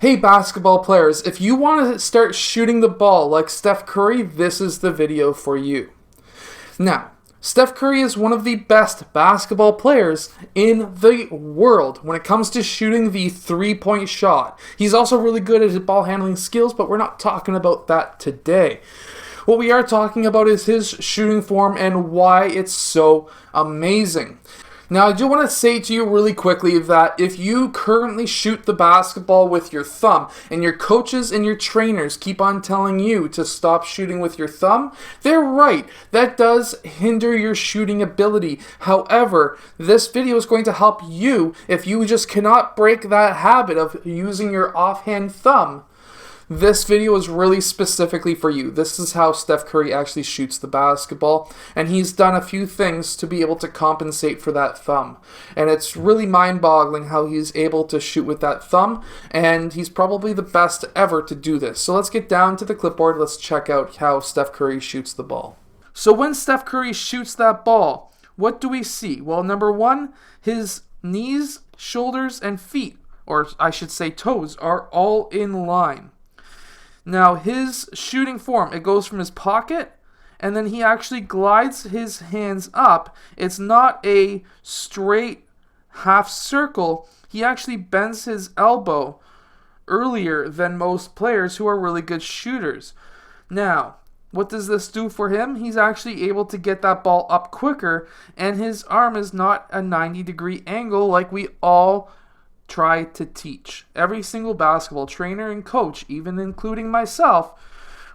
Hey basketball players, if you want to start shooting the ball like Steph Curry, this is the video for you. Now, Steph Curry is one of the best basketball players in the world when it comes to shooting the three-point shot. He's also really good at his ball handling skills, but we're not talking about that today. What we are talking about is his shooting form and why it's so amazing. Now, I do want to say to you really quickly that if you currently shoot the basketball with your thumb and your coaches and your trainers keep on telling you to stop shooting with your thumb, they're right. That does hinder your shooting ability. However, this video is going to help you if you just cannot break that habit of using your offhand thumb. This video is really specifically for you. This is how Steph Curry actually shoots the basketball, and he's done a few things to be able to compensate for that thumb. And it's really mind-boggling how he's able to shoot with that thumb, and he's probably the best ever to do this. So let's get down to the clipboard. Let's check out how Steph Curry shoots the ball. So when Steph Curry shoots that ball, what do we see? Well, number one, his knees, shoulders, and feet, or I should say toes, are all in line. Now, his shooting form, it goes from his pocket, and then he actually glides his hands up. It's not a straight half circle. He actually bends his elbow earlier than most players who are really good shooters. Now, what does this do for him? He's actually able to get that ball up quicker, and his arm is not a 90-degree angle like we all try to teach. Every single basketball trainer and coach, even including myself,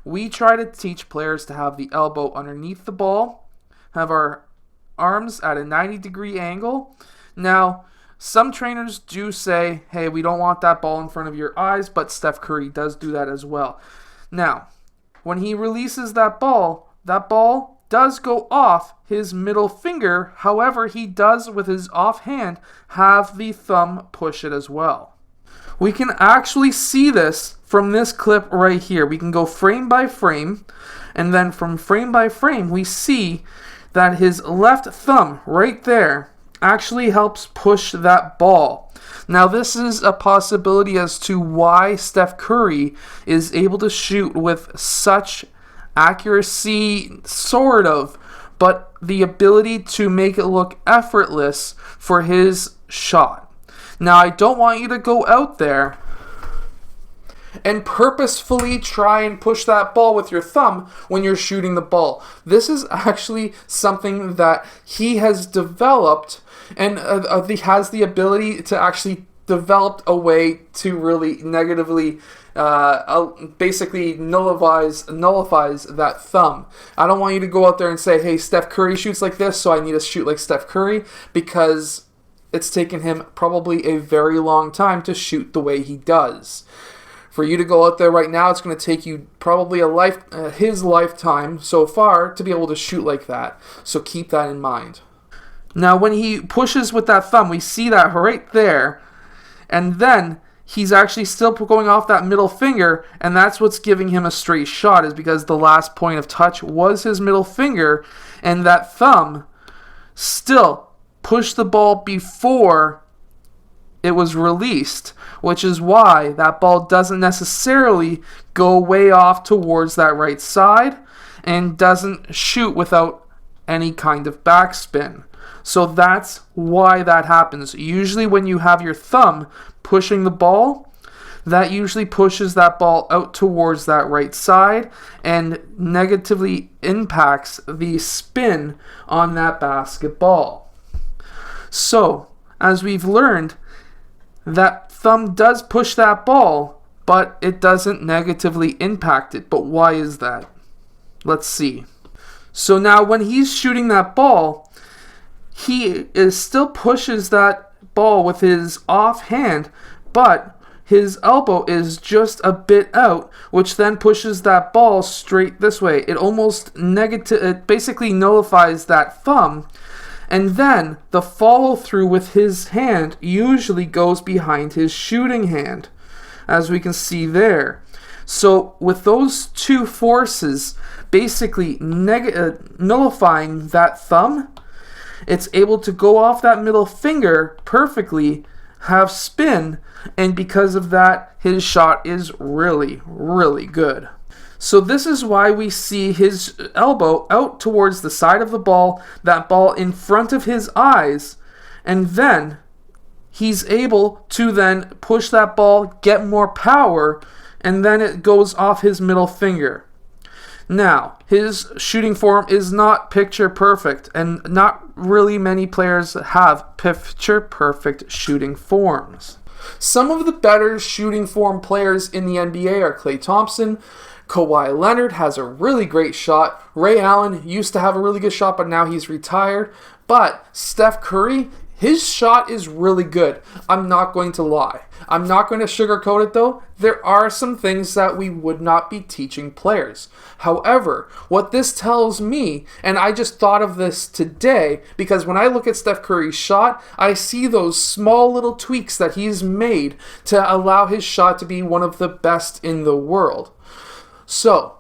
we try to teach players to have the elbow underneath the ball, have our arms at a 90-degree angle. Now, some trainers do say, hey, we don't want that ball in front of your eyes, but Steph Curry does do that as well. Now, when he releases that ball does go off his middle finger. However, he does, with his offhand, have the thumb push it as well. We can actually see this from this clip right here. We can go frame by frame, and then from frame by frame, we see that his left thumb right there actually helps push that ball. Now, this is a possibility as to why Steph Curry is able to shoot with such accuracy, sort of, but the ability to make it look effortless for his shot. Now, I don't want you to go out there and purposefully try and push that ball with your thumb when you're shooting the ball. This is actually something that he has developed, and he has the ability to actually develop a way to really negatively basically nullifies that thumb. I don't want you to go out there and say, hey, Steph Curry shoots like this, so I need to shoot like Steph Curry, because it's taken him probably a very long time to shoot the way he does. For you to go out there right now, it's going to take you probably his lifetime so far to be able to shoot like that. So keep that in mind. Now, when he pushes with that thumb, we see that right there, and then he's actually still going off that middle finger, and that's what's giving him a straight shot, is because the last point of touch was his middle finger, and that thumb still pushed the ball before it was released, which is why that ball doesn't necessarily go way off towards that right side and doesn't shoot without any kind of backspin. So that's why that happens. Usually when you have your thumb pushing the ball, that usually pushes that ball out towards that right side and negatively impacts the spin on that basketball. So, as we've learned, that thumb does push that ball, but it doesn't negatively impact it. But why is that? Let's see. So now when he's shooting that ball, he still pushes that ball with his offhand, but his elbow is just a bit out, which then pushes that ball straight this way. It basically nullifies that thumb, and then the follow through with his hand usually goes behind his shooting hand, as we can see there. So with those two forces basically nullifying that thumb, it's able to go off that middle finger perfectly have spin, and because of that, his shot is really, really good. So this is why we see his elbow out towards the side of the ball, that ball in front of his eyes, and then he's able to then push that ball, get more power, and then it goes off his middle finger. Now, his shooting form is not picture perfect, and not really many players have picture perfect shooting forms. Some of the better shooting form players in the NBA are Klay Thompson. Kawhi Leonard has a really great shot. Ray Allen used to have a really good shot, but now he's retired. But Steph Curry, his shot is really good. I'm not going to lie. I'm not going to sugarcoat it though. There are some things that we would not be teaching players. However, what this tells me, and I just thought of this today, because when I look at Steph Curry's shot, I see those small little tweaks that he's made to allow his shot to be one of the best in the world. So,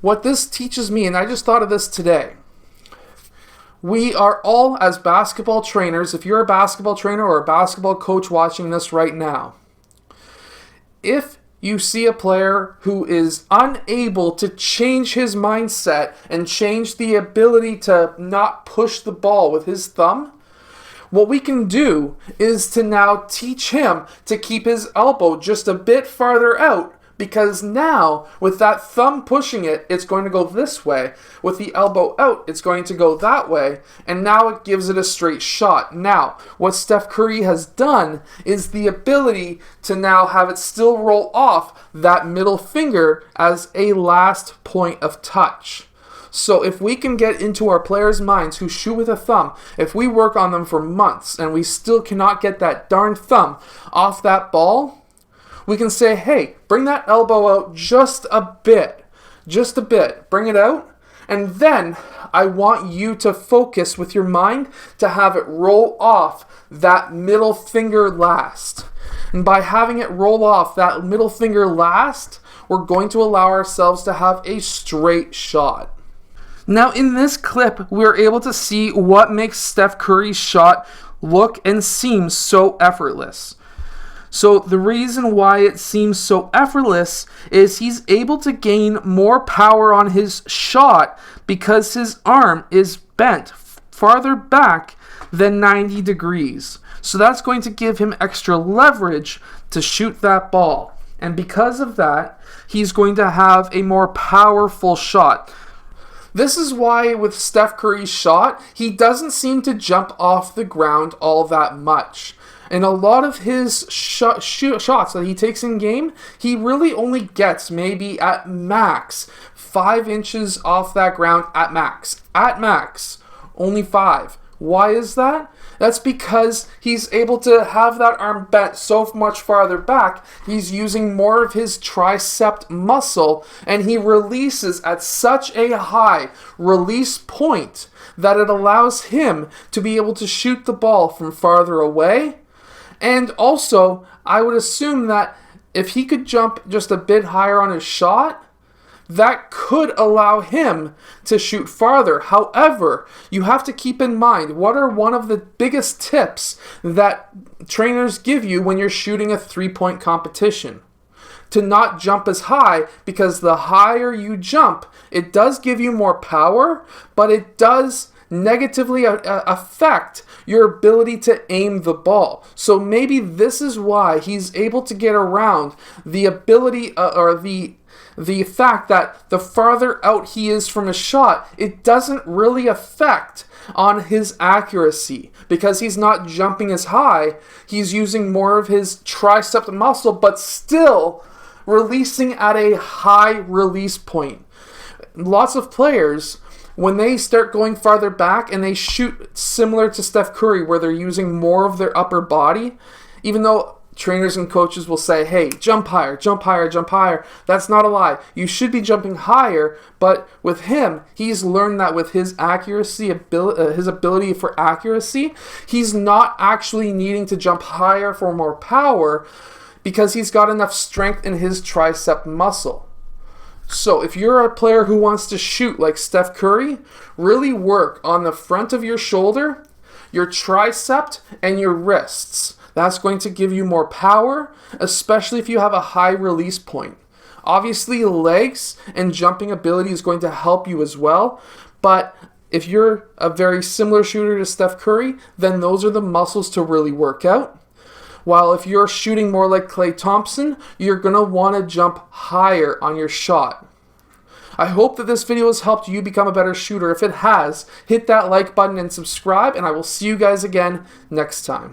what this teaches me, and I just thought of this today, we are all, as basketball trainers, if you're a basketball trainer or a basketball coach watching this right now, if you see a player who is unable to change his mindset and change the ability to not push the ball with his thumb, what we can do is to now teach him to keep his elbow just a bit farther out. Because now, with that thumb pushing it, it's going to go this way. With the elbow out, it's going to go that way. And now it gives it a straight shot. Now, what Steph Curry has done is the ability to now have it still roll off that middle finger as a last point of touch. So if we can get into our players' minds who shoot with a thumb, if we work on them for months and we still cannot get that darn thumb off that ball, we can say, hey, bring that elbow out just a bit. Bring it out. And then I want you to focus with your mind to have it roll off that middle finger last. And by having it roll off that middle finger last, we're going to allow ourselves to have a straight shot. Now in this clip, we're able to see what makes Steph Curry's shot look and seem so effortless. So the reason why it seems so effortless is he's able to gain more power on his shot because his arm is bent farther back than 90 degrees. So that's going to give him extra leverage to shoot that ball. And because of that, he's going to have a more powerful shot. This is why with Steph Curry's shot, he doesn't seem to jump off the ground all that much. And a lot of his shots that he takes in game, he really only gets maybe at max 5 inches off that ground at max. At max, only 5. Why is that? That's because he's able to have that arm bent so much farther back. He's using more of his tricep muscle, and he releases at such a high release point that it allows him to be able to shoot the ball from farther away. And also, I would assume that if he could jump just a bit higher on his shot, that could allow him to shoot farther. However, you have to keep in mind, what are one of the biggest tips that trainers give you when you're shooting a three-point competition? To not jump as high, because the higher you jump, it does give you more power, but it does negatively affect your ability to aim the ball. So maybe this is why he's able to get around the ability or the fact that the farther out he is from a shot, it doesn't really affect on his accuracy because he's not jumping as high. He's using more of his tricep muscle, but still releasing at a high release point. Lots of players, when they start going farther back and they shoot similar to Steph Curry, where they're using more of their upper body, even though trainers and coaches will say, hey, jump higher, jump higher, jump higher. That's not a lie. You should be jumping higher, but with him, he's learned that with his accuracy, his ability for accuracy, he's not actually needing to jump higher for more power because he's got enough strength in his tricep muscle. So if you're a player who wants to shoot like Steph Curry, really work on the front of your shoulder, your tricep, and your wrists. That's going to give you more power, especially if you have a high release point. Obviously, legs and jumping ability is going to help you as well, but if you're a very similar shooter to Steph Curry, then those are the muscles to really work out. While if you're shooting more like Klay Thompson, you're going to want to jump higher on your shot. I hope that this video has helped you become a better shooter. If it has, hit that like button and subscribe, and I will see you guys again next time.